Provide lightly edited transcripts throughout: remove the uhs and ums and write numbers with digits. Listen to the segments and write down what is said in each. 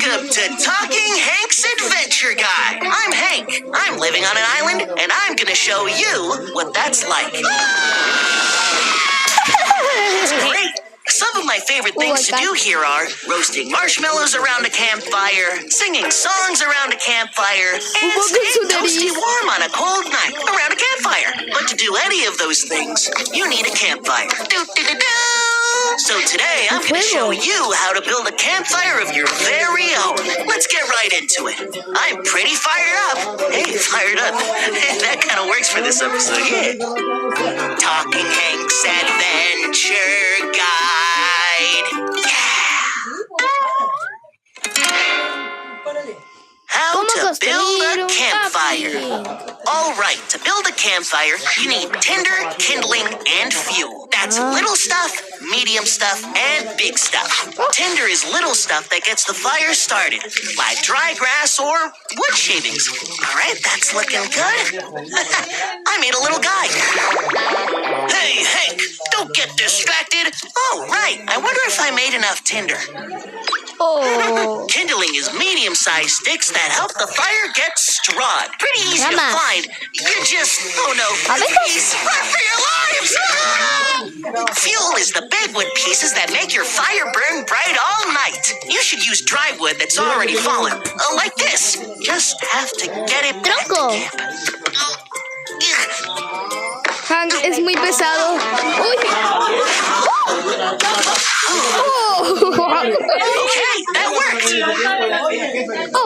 Welcome to Talking Hank's Adventure Guide. I'm Hank. I'm living on an island, and I'm going to show you what that's like. It's great. Some of my favorite things to do here are roasting marshmallows around a campfire, singing songs around a campfire, and staying toasty warm on a cold night around a campfire. But to do any of those things, you need a campfire. So today, I'm going to show you how to build a campfire of your very own. Let's get right into it. I'm pretty fired up. Hey, fired up. That kind of works for this episode, yeah. Talking Hank's Adventure Guide. Yeah. How to build a campfire. All right, to build a campfire, you need tinder, kindling, and fuel. That's little stuff, medium stuff, and big stuff. Tinder is little stuff that gets the fire started, like dry grass or wood shavings. All right, that's looking good. I made a little guide. Hey, Hank, don't get distracted. Oh, right, I wonder if I made enough tinder. Oh. Kindling is medium-sized sticks that help the fire get strong. Pretty easy to find. You just, please, run for your lives! Fuel is the big wood pieces that make your fire burn bright all night. You should use dry wood that's already fallen, like this. Just have to get it back to camp. Hank es muy pesado. Uy. Okay, that worked.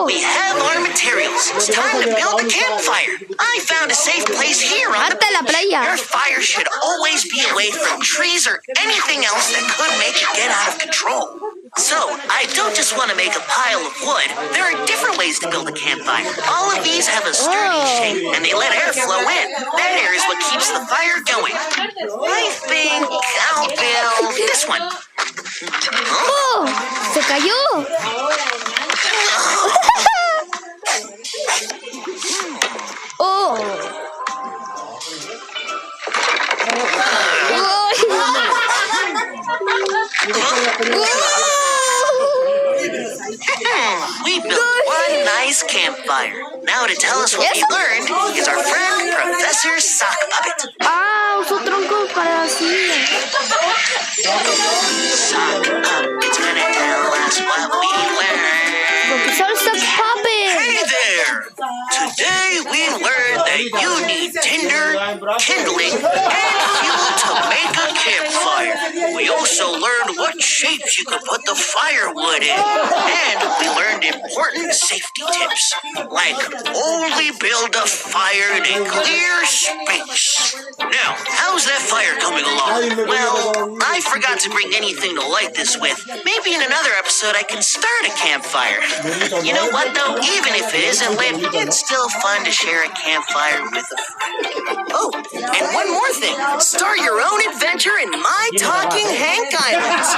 We have our materials. It's time to build a campfire. I found a safe place here on the beach. Your fire should always be away from trees or anything else that could make it get out of control. So, I don't just want to make a pile of wood. There are different ways to build a campfire. All of these have a sturdy shape, and they let air flow in. That air is what keeps the fire going. I think I'll build this one. ¡Oh! ¡Se cayó! ¡Oh! We built one nice campfire. Now to tell us what we learned is our friend Professor Sock Puppet. Ah, usó tronco para así. Sock Puppet's gonna tell us what we learned. Professor Sock Puppet. Hey there! Today we learned that you need tinder, kindling, and fuel to make a campfire. We also learned what shapes you could put the firewood in. And we learned important safety tips, like only build a fire in a clear space. Now, how's that fire coming along? Well, I forgot to bring anything to light this with. Maybe in another episode I can start a campfire. You know what, though? Even if it isn't lit, it's still fun to share a campfire with a friend. Oh, and one more thing. Start your own adventure in my Talking Hank Islands.